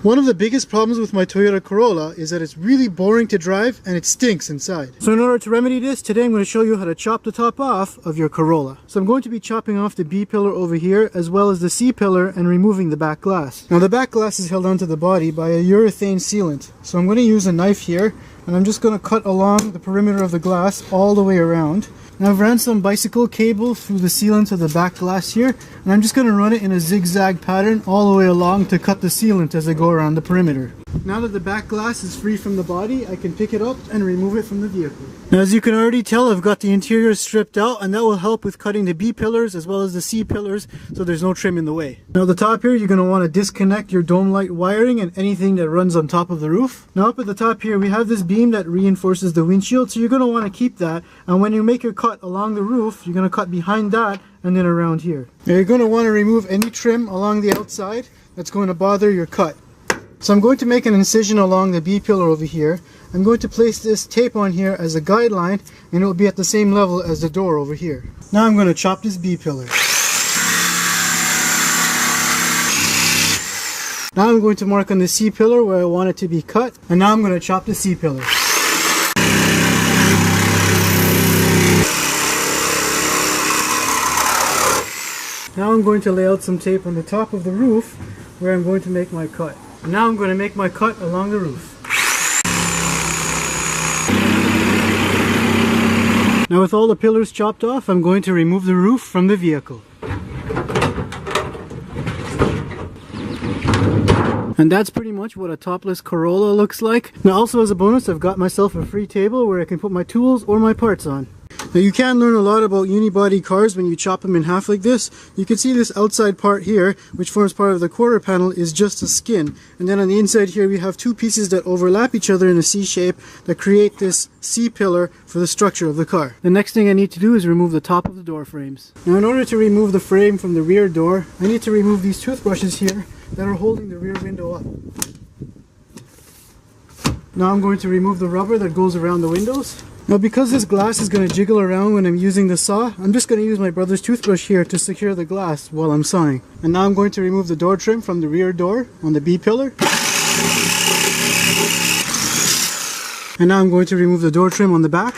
One of the biggest problems with my Toyota Corolla is that it's really boring to drive and it stinks inside. So in order to remedy this, today I'm going to show you how to chop the top off of your Corolla. So I'm going to be chopping off the B pillar over here as well as the C pillar and removing the back glass. Now the back glass is held onto the body by a urethane sealant. So I'm going to use a knife here and I'm just going to cut along the perimeter of the glass all the way around. And I've ran some bicycle cable through the sealant of the back glass here, and I'm just going to run it in a zigzag pattern all the way along to cut the sealant as I go around the perimeter. Now that the back glass is free from the body, I can pick it up and remove it from the vehicle. Now as you can already tell, I've got the interior stripped out, and that will help with cutting the B pillars as well as the C pillars so there's no trim in the way. Now the top here, you're going to want to disconnect your dome light wiring and anything that runs on top of the roof. Now up at the top here, we have this beam that reinforces the windshield, so you're going to want to keep that, and when you make your cut along the roof, you're going to cut behind that and then around here. Now you're going to want to remove any trim along the outside that's going to bother your cut. So I'm going to make an incision along the B pillar over here. I'm going to place this tape on here as a guideline, and it will be at the same level as the door over here. Now I'm going to chop this B pillar. Now I'm going to mark on the C pillar where I want it to be cut, and now I'm going to chop the C pillar. Now I'm going to lay out some tape on the top of the roof where I'm going to make my cut. And now I'm going to make my cut along the roof. Now with all the pillars chopped off, I'm going to remove the roof from the vehicle. And that's pretty much what a topless Corolla looks like. Now also as a bonus, I've got myself a free table where I can put my tools or my parts on. Now you can learn a lot about unibody cars when you chop them in half like this. You can see this outside part here, which forms part of the quarter panel, is just a skin. And then on the inside here we have two pieces that overlap each other in a C shape that create this C pillar for the structure of the car. The next thing I need to do is remove the top of the door frames. Now in order to remove the frame from the rear door, I need to remove these toothbrushes here that are holding the rear window up. Now I'm going to remove the rubber that goes around the windows. Now because this glass is going to jiggle around when I'm using the saw, I'm just going to use my brother's toothbrush here to secure the glass while I'm sawing. And now I'm going to remove the door trim from the rear door on the B pillar. And now I'm going to remove the door trim on the back.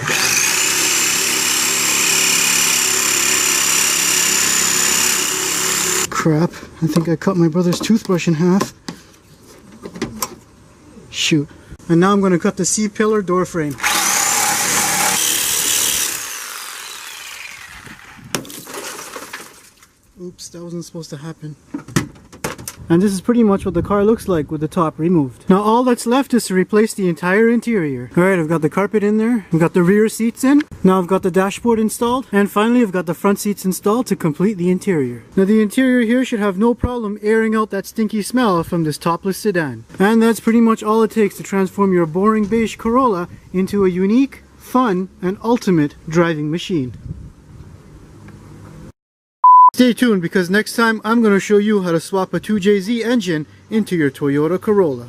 Crap, I think I cut my brother's toothbrush in half. Shoot. And now I'm going to cut the C pillar door frame. Oops, that wasn't supposed to happen. And this is pretty much what the car looks like with the top removed. Now all that's left is to replace the entire interior. Alright, I've got the carpet in there. I've got the rear seats in. Now I've got the dashboard installed. And finally I've got the front seats installed to complete the interior. Now the interior here should have no problem airing out that stinky smell from this topless sedan. And that's pretty much all it takes to transform your boring beige Corolla into a unique, fun, and ultimate driving machine. Stay tuned because next time I'm going to show you how to swap a 2JZ engine into your Toyota Corolla.